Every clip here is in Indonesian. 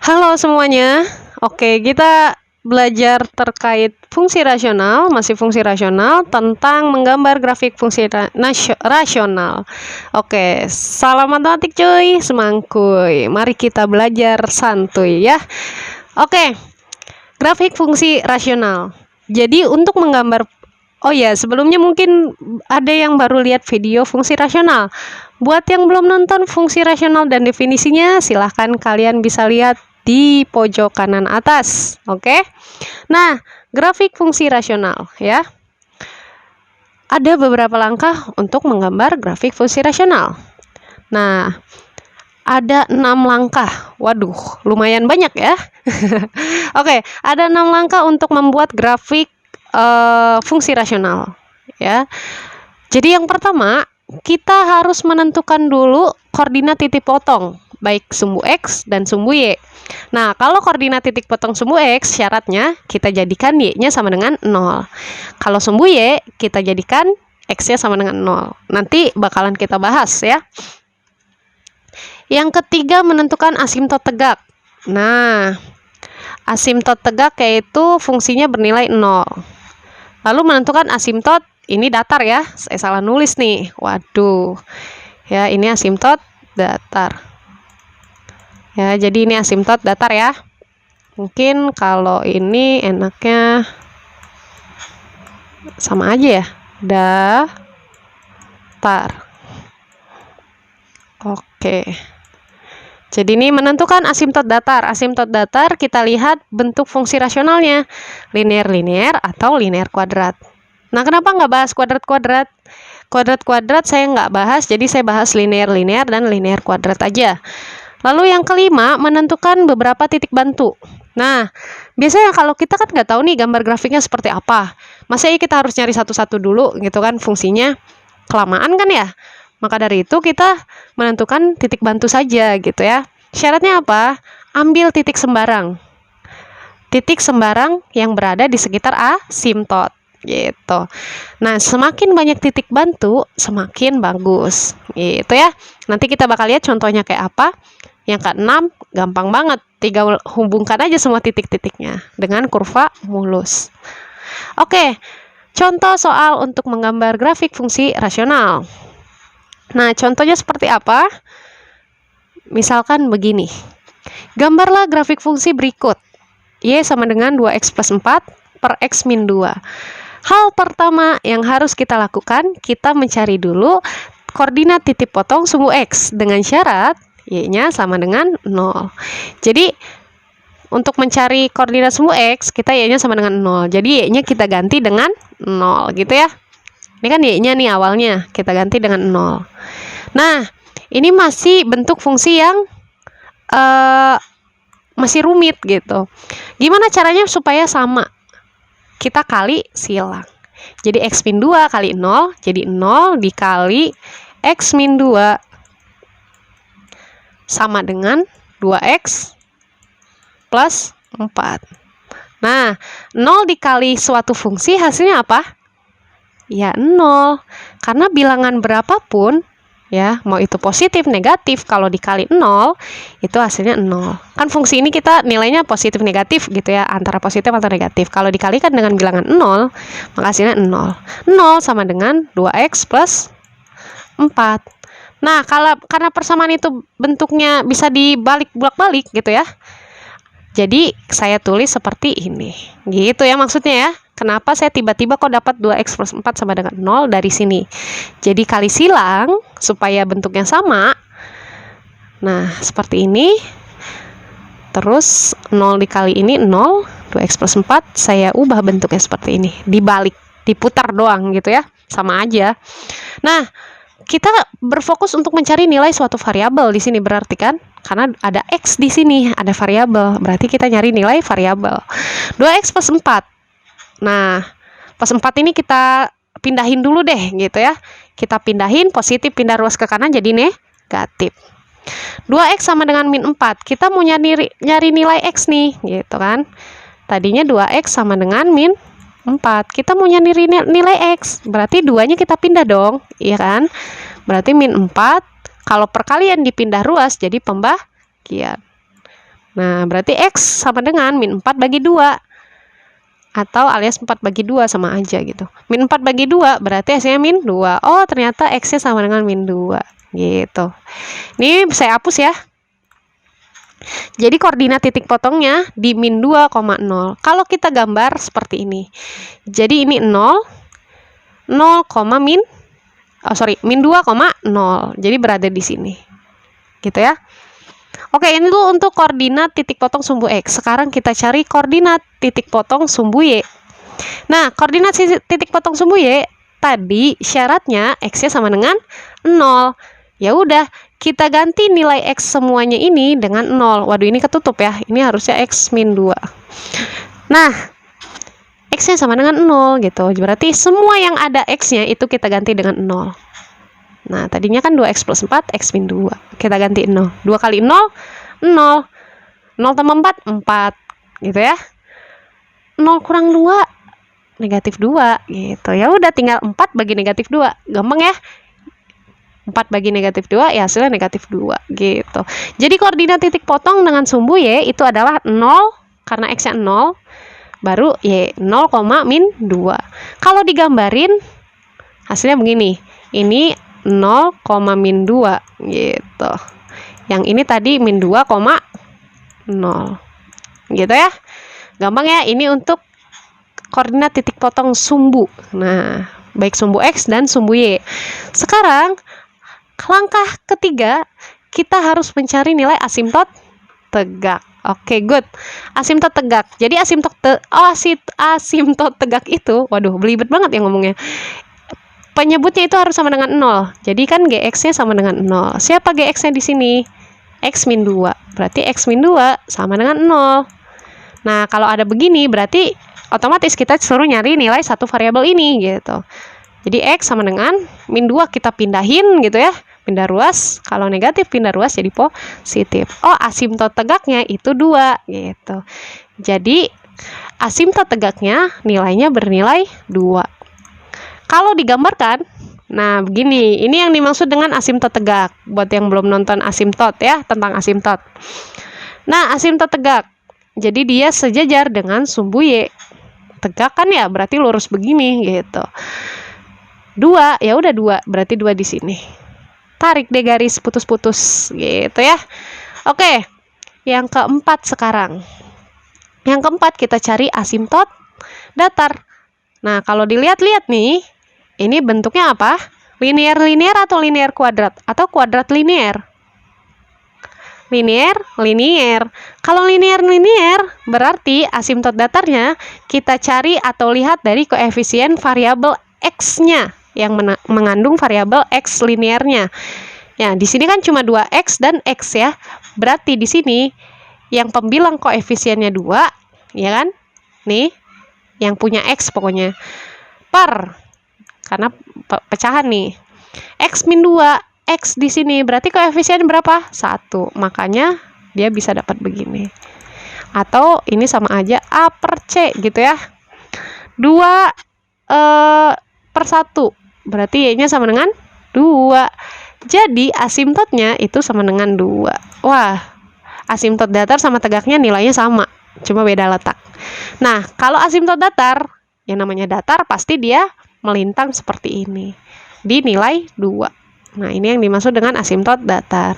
Halo semuanya. Oke, kita belajar terkait fungsi rasional, masih fungsi rasional, tentang menggambar grafik fungsi rasional. Oke, salam matematik cuy, semangkuy. Mari kita belajar santuy ya. Oke, grafik fungsi rasional. Jadi untuk menggambar, oh ya, sebelumnya mungkin ada yang baru lihat video fungsi rasional. Buat yang belum nonton fungsi rasional dan definisinya, silahkan kalian bisa lihat di pojok kanan atas. Oke. Nah, grafik fungsi rasional ya. Ada beberapa langkah untuk menggambar grafik fungsi rasional. Nah, ada 6 langkah. Waduh, lumayan banyak ya. Oke, ada 6 langkah untuk membuat grafik fungsi rasional ya. Jadi yang pertama, kita harus menentukan dulu koordinat titik potong, baik sumbu X dan sumbu Y. Nah, kalau koordinat titik potong sumbu X, syaratnya kita jadikan Y-nya sama dengan 0. Kalau sumbu Y, kita jadikan X-nya sama dengan 0. Nanti bakalan kita bahas ya. Yang ketiga, menentukan asimtot tegak. Nah, asimtot tegak yaitu fungsinya bernilai 0. Lalu menentukan asimtot, ini datar ya, saya salah nulis nih. Waduh. Ya, ini asimtot datar. Ya, jadi ini asimtot datar ya. Mungkin kalau ini enaknya sama aja ya. Datar. Oke. Jadi ini menentukan asimtot datar. Asimtot datar kita lihat bentuk fungsi rasionalnya. Linear-linear atau linear kuadrat. Nah, kenapa nggak bahas kuadrat-kuadrat? Kuadrat-kuadrat saya nggak bahas, jadi saya bahas linear-linear dan linear kuadrat aja. Lalu yang kelima, menentukan beberapa titik bantu. Nah, biasanya kalau kita kan nggak tahu nih gambar grafiknya seperti apa. Masa kita harus nyari satu-satu dulu gitu kan fungsinya? Kelamaan kan ya? Maka dari itu kita menentukan titik bantu saja gitu ya. Syaratnya apa? Ambil titik sembarang. Titik sembarang yang berada di sekitar asimtot. Gitu. Nah, semakin banyak titik bantu, semakin bagus. Gitu ya. Nanti kita bakal lihat contohnya kayak apa. Yang keenam, gampang banget. Tinggal hubungkan aja semua titik-titiknya dengan kurva mulus. Oke, contoh soal untuk menggambar grafik fungsi rasional. Nah, contohnya seperti apa? Misalkan begini. Gambarlah grafik fungsi berikut. Y sama dengan 2x plus 4 per x min 2. Hal pertama yang harus kita lakukan, kita mencari dulu koordinat titik potong sumbu X dengan syarat Y-nya sama dengan 0. Jadi, untuk mencari koordinat sumbu X, kita Y-nya sama dengan 0. Jadi, Y-nya kita ganti dengan 0 gitu ya. Ini kan Y-nya nih awalnya, kita ganti dengan 0. Nah, ini masih bentuk fungsi yang masih rumit gitu. Gimana caranya supaya sama? Kita kali silang. Jadi X min 2 kali 0, jadi 0 dikali X min 2 sama dengan 2X plus 4. Nah, 0 dikali suatu fungsi hasilnya apa? Ya 0. Karena bilangan berapapun, ya, mau itu positif, negatif, kalau dikali 0, itu hasilnya 0. Kan fungsi ini kita nilainya positif negatif gitu ya, antara positif atau negatif. Kalau dikalikan dengan bilangan 0, maka hasilnya 0. 0 sama dengan 2x plus 4. Nah, karena persamaan itu bentuknya bisa dibalik bolak-balik gitu ya. Jadi, saya tulis seperti ini. Gitu ya maksudnya ya. Kenapa saya tiba-tiba kok dapat 2x plus 4 sama dengan 0 dari sini. Jadi kali silang supaya bentuknya sama. Nah, seperti ini. Terus 0 dikali ini 0, 2x plus 4, saya ubah bentuknya seperti ini. Dibalik, diputar doang gitu ya. Sama aja. Nah, kita berfokus untuk mencari nilai suatu variabel di sini berarti kan? Karena ada x di sini, ada variabel. Berarti kita nyari nilai variabel. 2x plus 4. Nah, plus 4 ini kita pindahin dulu deh gitu ya. Kita pindahin positif, pindah ruas ke kanan jadi negatif. 2x sama dengan min 4. Kita mau nyari nilai x nih gitu kan. Tadinya 2x sama dengan min 4. Kita mau nyari nilai x. Berarti 2-nya kita pindah dong. Iya kan? Berarti min 4. Kalau perkalian dipindah ruas jadi pembagian. Nah, berarti X sama dengan min 4 bagi 2. Atau alias 4 bagi 2 sama aja gitu. Min 4 bagi 2 berarti hasilnya min 2. Oh, ternyata X-nya sama dengan min 2. Gitu. Ini saya hapus ya. Jadi koordinat titik potongnya di min 2,0. Kalau kita gambar seperti ini. Jadi ini 0, min 2,0. Jadi berada di sini. Gitu ya. Oke, ini tuh untuk koordinat titik potong sumbu X. Sekarang kita cari koordinat titik potong sumbu Y. Nah, koordinat titik potong sumbu Y tadi syaratnya X-nya sama dengan 0. Ya udah, kita ganti nilai X semuanya ini dengan 0. Waduh, ini ketutup ya. Ini harusnya X min 2. Nah, X-nya sama dengan 0 gitu. Berarti semua yang ada X-nya itu kita ganti dengan 0. Nah, tadinya kan 2X plus 4, X min 2. Kita ganti 0. 2 kali 0, 0. 0 tambah 4, 4. Gitu ya. 0 kurang 2, negatif 2. Gitu. Ya udah, tinggal 4 bagi negatif 2. Gampang ya. 4 bagi negatif 2, ya hasilnya negatif 2. Gitu. Jadi koordinat titik potong dengan sumbu Y itu adalah 0, karena X-nya 0. Baru Y 0, min 2. Kalau digambarin, hasilnya begini. Ini 0, min 2 gitu. Yang ini tadi min 2, 0 gitu ya. Gampang ya, ini untuk koordinat titik potong sumbu. Nah, baik sumbu X dan sumbu Y. Sekarang langkah ketiga, kita harus mencari nilai asimtot tegak. Oke, good. Asimtot tegak. Jadi asimtot tegak itu, waduh, belibet banget ya ngomongnya. Penyebutnya itu harus sama dengan 0. Jadi kan GX-nya sama dengan 0. Siapa GX-nya di sini? X min 2. Berarti X min 2 sama dengan 0. Nah, kalau ada begini berarti otomatis kita suruh nyari nilai satu variabel ini gitu. Jadi X sama dengan min 2 kita pindahin gitu ya. Pindah ruas. Kalau negatif pindah ruas jadi positif. Oh, asimtot tegaknya itu 2 gitu. Jadi asimtot tegaknya nilainya bernilai 2. Kalau digambarkan, nah begini, ini yang dimaksud dengan asimtot tegak. Buat yang belum nonton asimtot ya, tentang asimtot. Nah, asimtot tegak. Jadi dia sejajar dengan sumbu Y. Tegak kan ya, berarti lurus begini gitu. 2, ya udah 2, berarti 2 di sini. Tarik deh garis putus-putus gitu ya. Oke, yang keempat sekarang. Yang keempat kita cari asimtot datar. Nah, kalau dilihat-lihat nih, ini bentuknya apa? Linear-linear atau linear kuadrat? Atau kuadrat linear? Linear. Kalau linear-linear, berarti asimtot datarnya kita cari atau lihat dari koefisien variabel X-nya yang mengandung variabel X linearnya. Ya, di sini kan cuma 2X dan X ya. Berarti di sini yang pembilang koefisiennya 2, ya kan? Nih, yang punya X pokoknya. Per. Karena pecahan nih. X min 2, X di sini berarti koefisien berapa? 1. Makanya dia bisa dapat begini. Atau ini sama aja A per C gitu ya. 2 per 1. Berarti Y-nya sama dengan 2. Jadi asimtotnya itu sama dengan 2. Wah, asimtot datar sama tegaknya nilainya sama. Cuma beda letak. Nah, kalau asimtot datar, yang namanya datar pasti dia melintang seperti ini di nilai 2. Nah, ini yang dimaksud dengan asimtot datar.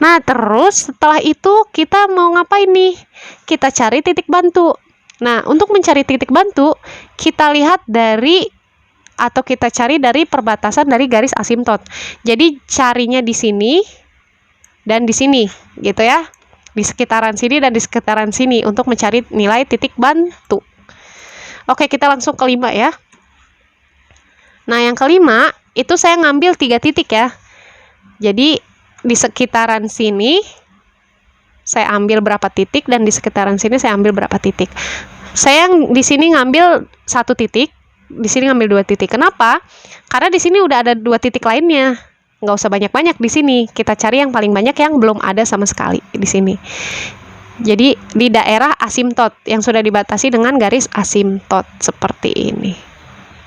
Nah, terus setelah itu kita mau ngapain nih? Kita cari titik bantu. Nah, untuk mencari titik bantu, kita lihat dari atau kita cari dari perbatasan dari garis asimtot. Jadi carinya di sini dan di sini gitu ya. Di sekitaran sini dan di sekitaran sini untuk mencari nilai titik bantu. Oke, kita langsung ke 5 ya. Nah, yang kelima, itu saya ngambil 3 titik ya. Jadi, di sekitaran sini, saya ambil berapa titik, dan di sekitaran sini saya ambil berapa titik. Saya di sini ngambil 1 titik, di sini ngambil 2 titik. Kenapa? Karena di sini udah ada 2 titik lainnya. Nggak usah banyak-banyak di sini. Kita cari yang paling banyak yang belum ada sama sekali di sini. Jadi, di daerah asimtot, yang sudah dibatasi dengan garis asimtot, seperti ini.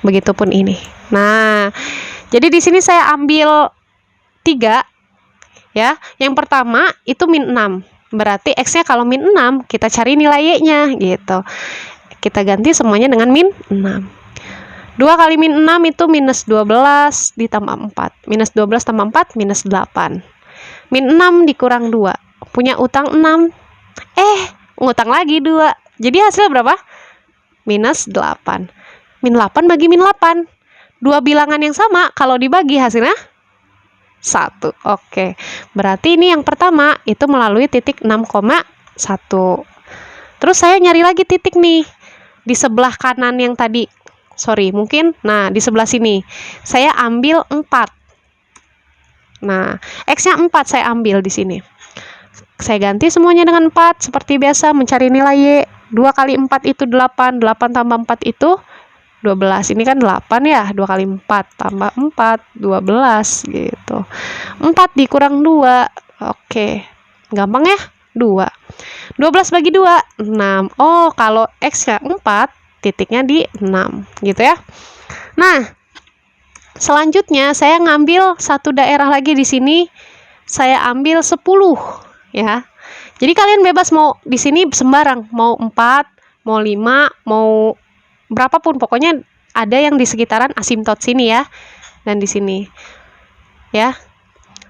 Begitupun ini. Nah, jadi di sini saya ambil 3 ya. Yang pertama itu min 6. Berarti X-nya kalau min 6, kita cari nilai Y-nya gitu. Kita ganti semuanya dengan min 6. 2 kali min 6 itu minus 12 ditambah 4. Minus 12 tambah 4, minus 8. Min 6 dikurang 2. Punya utang 6. Ngutang lagi 2. Jadi hasil berapa? Minus 8. Min 8 bagi min 8. Dua bilangan yang sama, kalau dibagi hasilnya 1. Oke. Berarti ini yang pertama, itu melalui titik 6,1. Terus saya nyari lagi titik nih. Di sebelah kanan yang tadi. Nah di sebelah sini. Saya ambil 4. Nah, X-nya 4 saya ambil di sini. Saya ganti semuanya dengan 4, seperti biasa mencari nilai Y. 2 kali 4 itu 8, 8 tambah 4 itu 12. Ini kan 8 ya, 2 kali 4 tambah 4, 12 gitu. 4 dikurang 2, oke. Gampang ya, 2. 12 bagi 2, 6. Oh, kalau X-nya 4, titiknya di 6, gitu ya. Nah, selanjutnya saya ngambil satu daerah lagi di sini. Saya ambil 10 ya. Jadi kalian bebas mau di sini sembarang, mau 4, mau 5, mau berapapun, pokoknya ada yang di sekitaran asimtot sini ya. Dan di sini. Ya.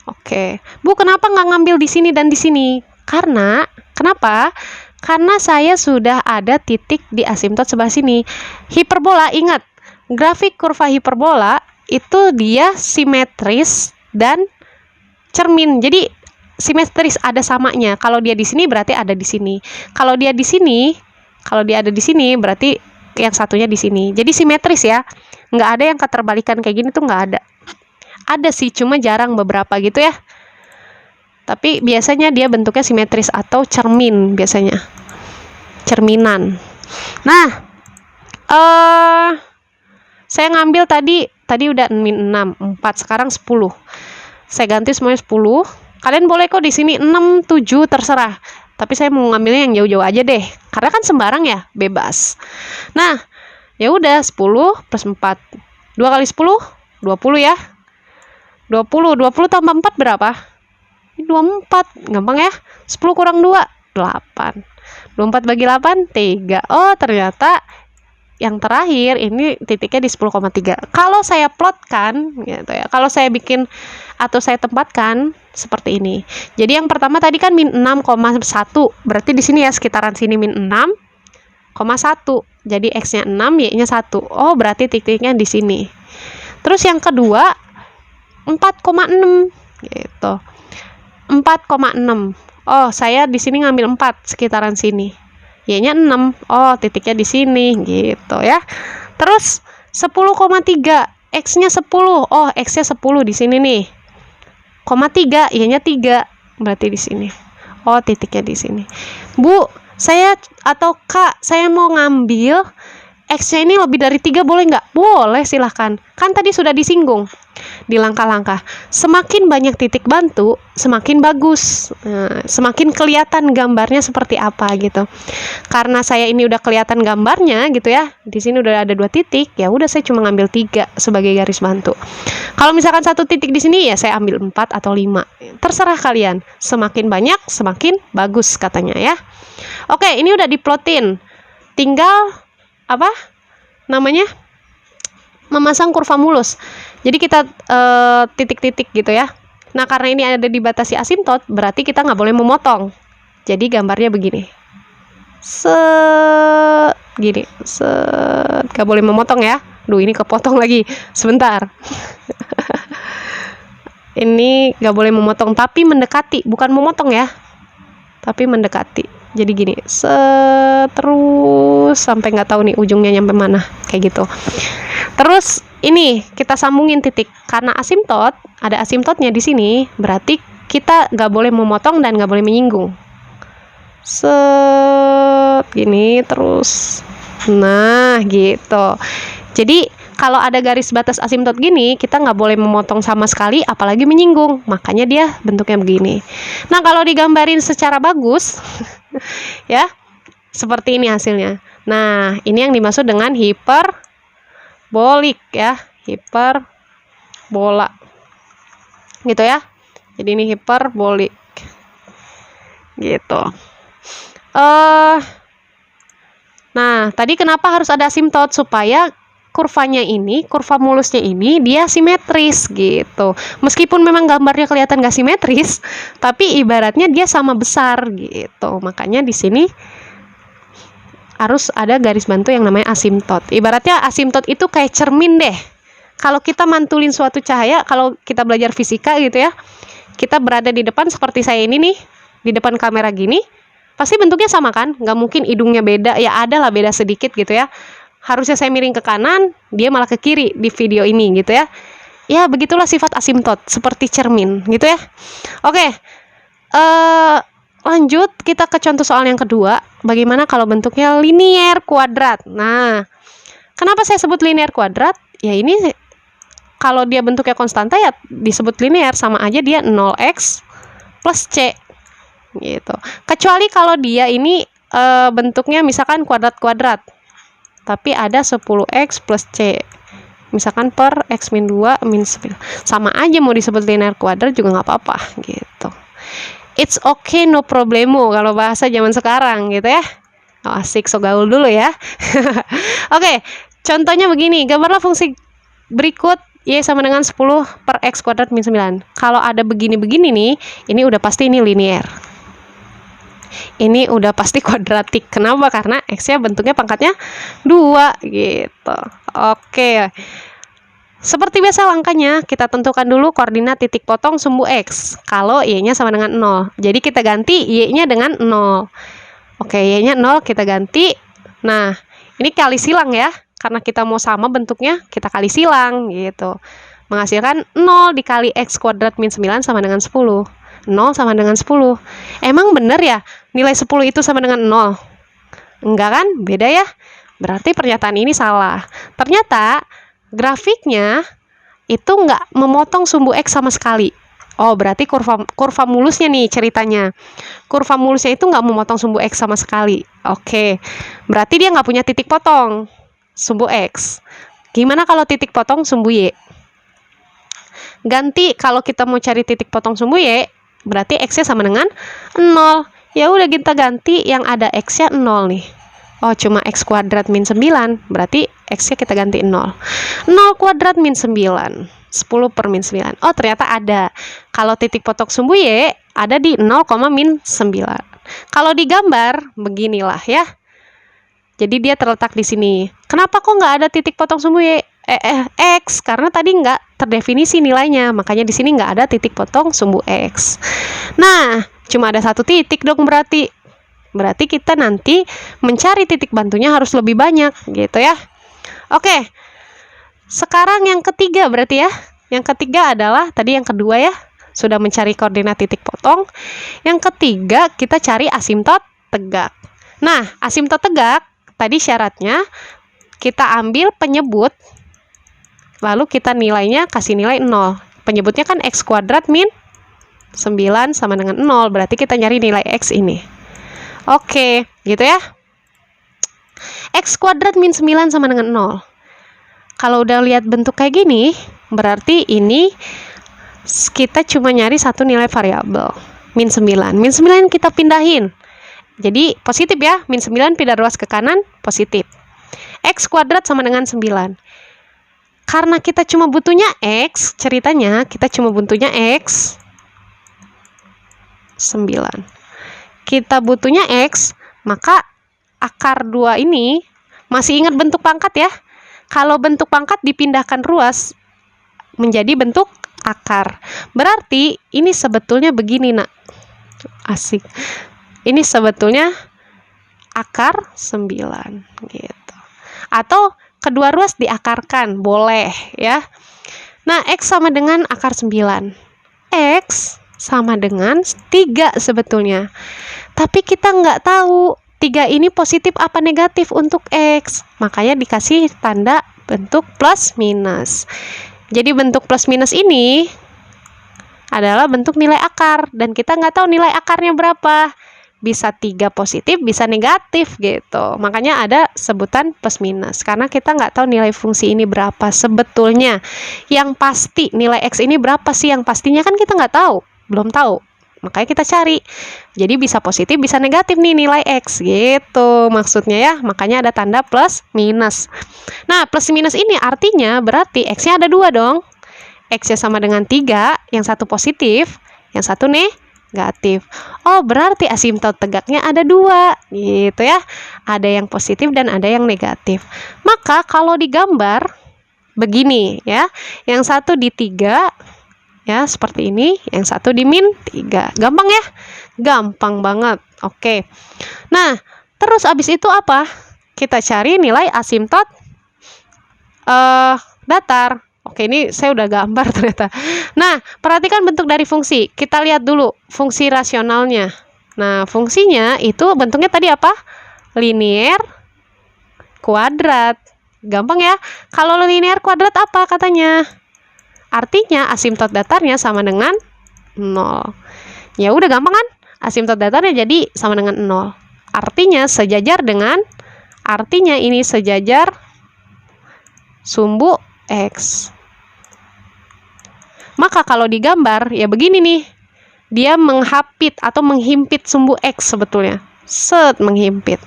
Oke. Bu, kenapa nggak ngambil di sini dan di sini? Kenapa? Karena saya sudah ada titik di asimtot sebelah sini. Hiperbola, ingat, grafik kurva hiperbola itu dia simetris dan cermin. Jadi simetris, ada samanya. Kalau dia di sini berarti ada di sini. Kalau dia ada di sini berarti yang satunya di sini. Jadi simetris ya. Nggak ada yang keterbalikan kayak gini tuh, nggak ada. Ada sih, cuma jarang beberapa gitu ya. Tapi biasanya dia bentuknya simetris atau cermin biasanya. Cerminan. Nah, saya ngambil tadi udah min 6, 4, sekarang 10. Saya ganti semuanya 10. Kalian boleh kok di sini 6, 7, terserah. Tapi saya mau ngambilnya yang jauh-jauh aja deh. Karena kan sembarang ya, bebas. Nah, ya udah 10 plus 4. 2 kali 10, 20 ya. 20 tambah 4 berapa? 24. Gampang ya. 10 kurang 2, 8. 24 bagi 8, 3. Oh, ternyata yang terakhir ini titiknya di 10,3. Kalau saya plotkan gitu ya. Kalau saya bikin atau saya tempatkan seperti ini. Jadi yang pertama tadi kan min 6,1. Berarti di sini ya sekitaran sini min 6,1. Jadi X-nya 6, Y-nya 1. Oh, berarti titiknya di sini. Terus yang kedua 4,6 gitu. 4,6. Oh, saya di sini ngambil 4 sekitaran sini. Y-nya 6. Oh, titiknya di sini gitu ya. Terus 10,3. X-nya 10. Oh, X-nya 10 di sini nih. 0,3, Y-nya 3. Berarti di sini. Oh, titiknya di sini. Bu, saya atau Kak, saya mau ngambil X-nya ini lebih dari 3, boleh nggak? Boleh, silahkan. Kan tadi sudah disinggung di langkah-langkah. Semakin banyak titik bantu, semakin bagus. Semakin kelihatan gambarnya seperti apa gitu. Karena saya ini udah kelihatan gambarnya gitu ya. Di sini udah ada 2 titik, ya udah saya cuma ngambil 3 sebagai garis bantu. Kalau misalkan 1 titik di sini ya saya ambil 4 atau 5. Terserah kalian. Semakin banyak, semakin bagus katanya ya. Oke, ini udah diplotin. Tinggal apa namanya, memasang kurva mulus. Jadi kita titik-titik gitu ya. Nah, karena ini ada dibatasi asimtot, berarti kita nggak boleh memotong. Jadi gambarnya begini, gini, nggak boleh memotong ya. Duh, ini kepotong lagi sebentar. Ini nggak boleh memotong, tapi mendekati, bukan memotong ya, tapi mendekati. Jadi gini, terus sampai nggak tahu nih ujungnya nyampe mana, kayak gitu. Terus ini kita sambungin titik, karena asimtot, ada asimtotnya di sini, berarti kita nggak boleh memotong dan nggak boleh menyinggung. Gini terus, nah gitu. Jadi kalau ada garis batas asimtot gini, kita nggak boleh memotong sama sekali, apalagi menyinggung. Makanya dia bentuknya begini. Nah, kalau digambarin secara bagus, ya, seperti ini hasilnya. Nah, ini yang dimaksud dengan hiperbolik ya, hiperbola. Gitu ya. Jadi ini hiperbolik. gitu. Nah, tadi kenapa harus ada asimtot? Supaya kurvanya ini, kurva mulusnya ini dia simetris gitu. Meskipun memang gambarnya kelihatan gak simetris, tapi ibaratnya dia sama besar gitu. Makanya di sini harus ada garis bantu yang namanya asimtot. Ibaratnya asimtot itu kayak cermin deh. Kalau kita mantulin suatu cahaya, kalau kita belajar fisika gitu ya, kita berada di depan seperti saya ini nih, di depan kamera gini, pasti bentuknya sama kan? Nggak mungkin hidungnya beda, ya ada lah beda sedikit gitu ya. Harusnya saya miring ke kanan, dia malah ke kiri di video ini gitu ya. Ya begitulah sifat asimtot, seperti cermin gitu ya. Oke, lanjut kita ke contoh soal yang kedua. Bagaimana kalau bentuknya linier kuadrat? Nah, kenapa saya sebut linier kuadrat? Ya ini kalau dia bentuknya konstanta ya disebut linear, sama aja dia 0x plus c gitu. Kecuali kalau dia ini bentuknya misalkan kuadrat-kuadrat, tapi ada 10x plus c, misalkan per x min 2 min 9. Sama aja mau disebut linear kuadrat juga nggak apa-apa gitu. It's okay, no problemo kalau bahasa zaman sekarang gitu ya. Oh, asik, so gaul dulu ya. Oke, contohnya begini, gambarlah fungsi berikut y sama dengan 10 per x kuadrat min 9. Kalau ada begini-begini nih, ini udah pasti ini linear. Ini udah pasti kuadratik. Kenapa? Karena x-nya bentuknya pangkatnya 2 gitu. Oke. Seperti biasa langkahnya, kita tentukan dulu koordinat titik potong sumbu x. Kalau y-nya sama dengan 0. Jadi kita ganti y-nya dengan 0. Oke, y-nya 0 kita ganti. Nah, ini kali silang ya. Karena kita mau sama bentuknya, kita kali silang gitu. Menghasilkan 0 dikali x kuadrat min 9 sama dengan 10. 0 sama dengan 10. Emang bener ya nilai 10 itu sama dengan 0? Enggak kan? Beda ya? Berarti pernyataan ini salah. Ternyata grafiknya itu nggak memotong sumbu x sama sekali. Oh, berarti kurva mulusnya nih ceritanya. Kurva mulusnya itu nggak memotong sumbu x sama sekali. Oke, berarti dia nggak punya titik potong sumbu x. Gimana kalau titik potong sumbu y? Ganti, kalau kita mau cari titik potong sumbu y, berarti x-nya sama dengan 0. Ya udah kita ganti yang ada x-nya 0 nih. Oh, cuma x kuadrat min 9, berarti x-nya kita ganti 0. 0 kuadrat min 9, 10 per min 9. Oh, ternyata ada. Kalau titik potong sumbu y ada di 0, min 9. Kalau digambar, beginilah ya. Jadi dia terletak di sini. Kenapa kok nggak ada titik potong sumbu y? X, karena tadi nggak terdefinisi nilainya, makanya di sini nggak ada titik potong sumbu x. Nah, cuma ada satu titik dong berarti. Berarti kita nanti mencari titik bantunya harus lebih banyak gitu ya. Oke, sekarang yang ketiga berarti ya. Yang ketiga adalah tadi yang kedua ya, sudah mencari koordinat titik potong. Yang ketiga kita cari asimtot tegak. Nah, asimtot tegak tadi syaratnya kita ambil penyebut, lalu kita nilainya kasih nilai 0. Penyebutnya kan x kuadrat min 9 sama dengan 0, berarti kita nyari nilai x ini. Oke, gitu ya. X kuadrat min 9 sama dengan 0. Kalau udah lihat bentuk kayak gini, berarti ini kita cuma nyari satu nilai variabel, min 9. Min 9 kita pindahin. Jadi positif ya, min 9 pindah ruas ke kanan, positif. X kuadrat sama dengan 9. Karena kita cuma butuhnya x, ceritanya kita cuma butuhnya x 9. Kita butuhnya x, maka akar 2 ini, masih ingat bentuk pangkat ya? Kalau bentuk pangkat dipindahkan ruas menjadi bentuk akar. Berarti ini sebetulnya begini nak. Asik. Ini sebetulnya akar 9 gitu. Atau kedua ruas diakarkan, boleh ya. Nah, x sama dengan akar 9. X sama dengan 3 sebetulnya. Tapi kita nggak tahu 3 ini positif apa negatif untuk x. Makanya dikasih tanda bentuk plus minus. Jadi bentuk plus minus ini adalah bentuk nilai akar. Dan kita nggak tahu nilai akarnya berapa. Bisa 3 positif, bisa negatif gitu. Makanya ada sebutan plus minus. Karena kita nggak tahu nilai fungsi ini berapa sebetulnya. Yang pasti nilai x ini berapa sih? Yang pastinya kan kita nggak tahu. Belum tahu. Makanya kita cari. Jadi bisa positif, bisa negatif nih nilai X gitu maksudnya ya. Makanya ada tanda plus minus. Nah, plus minus ini artinya berarti X-nya ada 2 dong. X-nya sama dengan 3, yang satu positif, yang satu negatif. Oh, berarti asimtot tegaknya ada 2 gitu ya. Ada yang positif dan ada yang negatif. Maka kalau digambar begini ya, yang satu di 3 ya seperti ini, yang satu di min 3. Gampang ya? Gampang banget. Oke. Nah, terus abis itu apa? Kita cari nilai asimtot datar. Oke, ini saya udah gambar ternyata. Nah, perhatikan bentuk dari fungsi. Kita lihat dulu fungsi rasionalnya. Nah, fungsinya itu bentuknya tadi apa? Linear kuadrat. Gampang ya? Kalau linear kuadrat apa katanya? Artinya asimtot datarnya sama dengan 0. Ya udah gampang kan? Asimtot datarnya jadi sama dengan 0. Artinya sejajar dengan, artinya ini sejajar sumbu X. Maka kalau digambar ya begini nih. Dia menghapit atau menghimpit sumbu X sebetulnya. Set, menghimpit.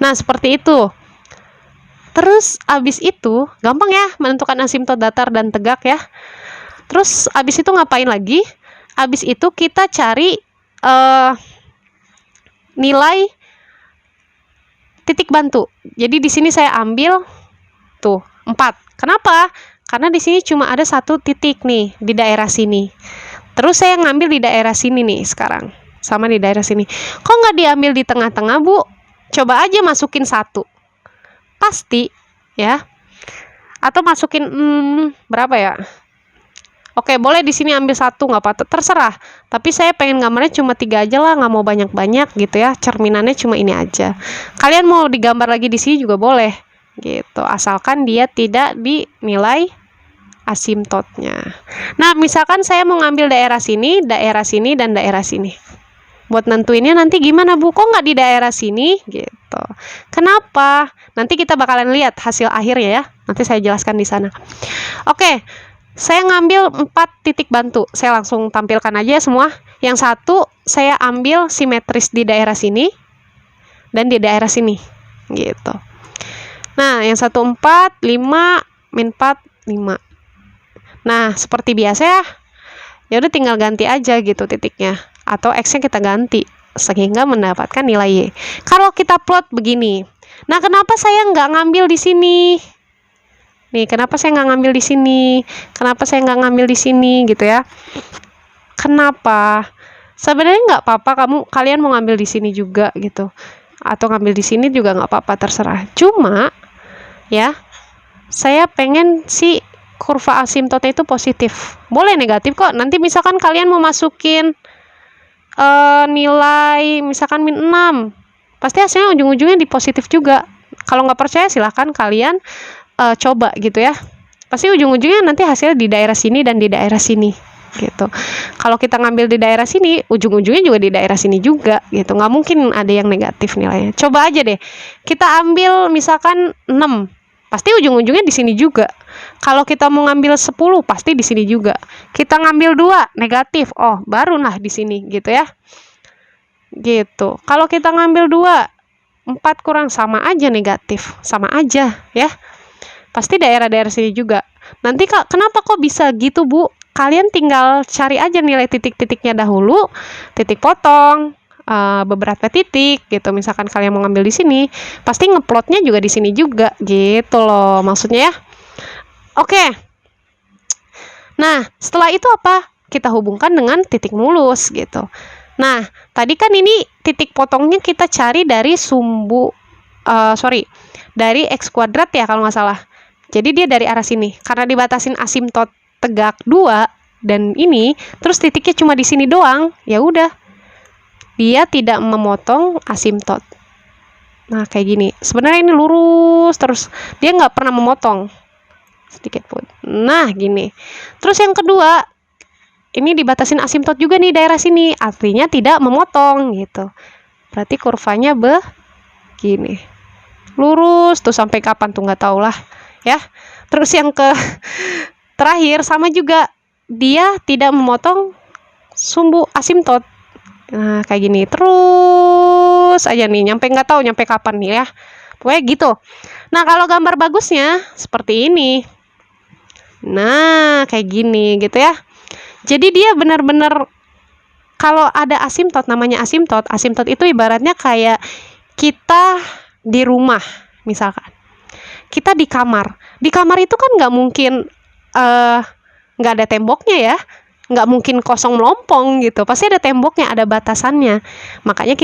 Nah, seperti itu. Terus abis itu gampang ya menentukan asimtot datar dan tegak ya. Terus abis itu ngapain lagi? Abis itu kita cari nilai titik bantu. Jadi di sini saya ambil tuh 4. Kenapa? Karena di sini cuma ada 1 titik nih di daerah sini. Terus saya ngambil di daerah sini nih sekarang. Sama di daerah sini. Kok nggak diambil di tengah-tengah, Bu? Coba aja masukin 1. Pasti ya. Atau masukin berapa ya? Oke, boleh di sini ambil 1 nggak apa-apa, terserah. Tapi saya pengen gambarnya cuma 3 aja lah, nggak mau banyak-banyak gitu ya. Cerminannya cuma ini aja. Kalian mau digambar lagi di sini juga boleh gitu. Asalkan dia tidak dinilai asimtotnya. Nah, misalkan saya mau ngambil daerah sini, dan daerah sini. Buat nentuinnya nanti gimana, Bu? Kok nggak di daerah sini? Gitu. Kenapa? Nanti kita bakalan lihat hasil akhirnya ya. Nanti saya jelaskan di sana. Oke, saya ngambil 4 titik bantu. Saya langsung tampilkan aja semua. Yang satu, saya ambil simetris di daerah sini dan di daerah sini. Gitu. Nah, yang satu 4, 5, min 4, 5. Nah, seperti biasa ya. Ya udah tinggal ganti aja gitu titiknya. Atau X-nya kita ganti sehingga mendapatkan nilai Y. Kalau kita plot begini. Nah, kenapa saya nggak ngambil di sini? Nih, kenapa saya nggak ngambil di sini? Kenapa saya nggak ngambil di sini gitu ya? Kenapa? Sebenarnya nggak apa-apa kalian mau ngambil di sini juga gitu. Atau ngambil di sini juga nggak apa-apa, terserah. Cuma ya, saya pengen si kurva asimtotnya itu positif. Boleh negatif kok. Nanti misalkan kalian mau masukin nilai misalkan min 6. Pasti hasilnya ujung-ujungnya di positif juga. Kalau nggak percaya silahkan kalian coba gitu ya. Pasti ujung-ujungnya nanti hasilnya di daerah sini dan di daerah sini gitu. Kalau kita ngambil di daerah sini, ujung-ujungnya juga di daerah sini juga gitu. Nggak mungkin ada yang negatif nilainya. Coba aja deh. Kita ambil misalkan 6. Pasti ujung-ujungnya di sini juga. Kalau kita mau ngambil 10, pasti di sini juga. Kita ngambil 2, negatif. Oh, barulah di sini gitu ya. Gitu. Kalau kita ngambil 2, 4 kurang sama aja negatif. Sama aja ya. Pasti daerah-daerah sini juga. Nanti kenapa kok bisa gitu, Bu? Kalian tinggal cari aja nilai titik-titiknya dahulu. Titik potong. Beberapa titik gitu. Misalkan kalian mau ngambil di sini, pasti ngeplotnya juga di sini juga gitu loh maksudnya ya. Oke. Nah, setelah itu apa? Kita hubungkan dengan titik mulus gitu. Nah, tadi kan ini titik potongnya kita cari dari dari X kuadrat ya kalau nggak salah. Jadi dia dari arah sini. Karena dibatasin asimtot tegak 2 dan ini, terus titiknya cuma di sini doang, ya udah. Dia tidak memotong asimtot. Nah, kayak gini. Sebenarnya ini lurus terus. Dia nggak pernah memotong. Sedikit pun. Nah, gini. Terus yang kedua, ini dibatasin asimtot juga nih daerah sini. Artinya tidak memotong gitu. Berarti kurvanya begini. Lurus tuh sampai kapan tuh nggak tahu lah. Ya. Terus yang terakhir sama juga. Dia tidak memotong sumbu asimtot. Nah, kayak gini terus aja nih, nggak tahu nyampe kapan nih ya. Pokoknya gitu. Nah, kalau gambar bagusnya seperti ini. Nah, kayak gini gitu ya. Jadi dia benar-benar kalau ada asimtot, namanya asimtot. Asimtot itu ibaratnya kayak kita di rumah, misalkan. Kita di kamar. Di kamar itu kan nggak mungkin nggak ada temboknya ya. Nggak mungkin kosong melompong gitu. Pasti ada temboknya, ada batasannya. Makanya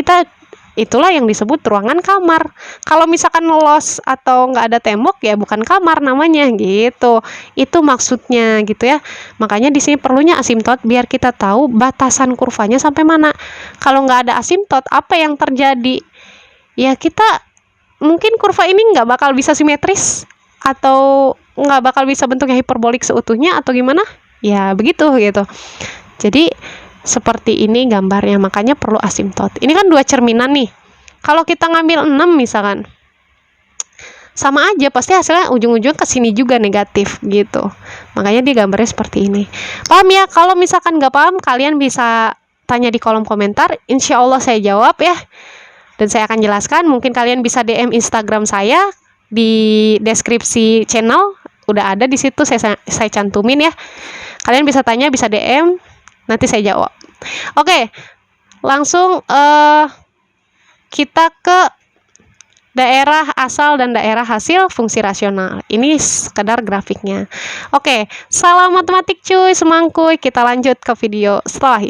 itulah yang disebut ruangan kamar. Kalau misalkan los atau nggak ada tembok ya bukan kamar namanya gitu. Itu maksudnya gitu ya. Makanya di sini perlunya asimtot biar kita tahu batasan kurvanya sampai mana. Kalau nggak ada asimtot, apa yang terjadi? Ya kita mungkin kurva ini nggak bakal bisa simetris atau nggak bakal bisa bentuknya hiperbolik seutuhnya atau gimana? Ya begitu gitu. Jadi seperti ini gambarnya, makanya perlu asimtot. Ini kan dua cerminan nih. Kalau kita ngambil 6 misalkan, sama aja pasti hasilnya ujung-ujung ke sini juga negatif gitu. Makanya dia gambarnya seperti ini. Paham ya? Kalau misalkan nggak paham, kalian bisa tanya di kolom komentar. Insya Allah saya jawab ya. Dan saya akan jelaskan. Mungkin kalian bisa DM Instagram saya di deskripsi channel. Udah ada di situ, saya cantumin ya. Kalian bisa tanya, bisa DM, nanti saya jawab. Oke, langsung kita ke daerah asal dan daerah hasil fungsi rasional. Ini sekedar grafiknya. Oke, salam matematik cuy, semangkuy. Kita lanjut ke video setelah ini.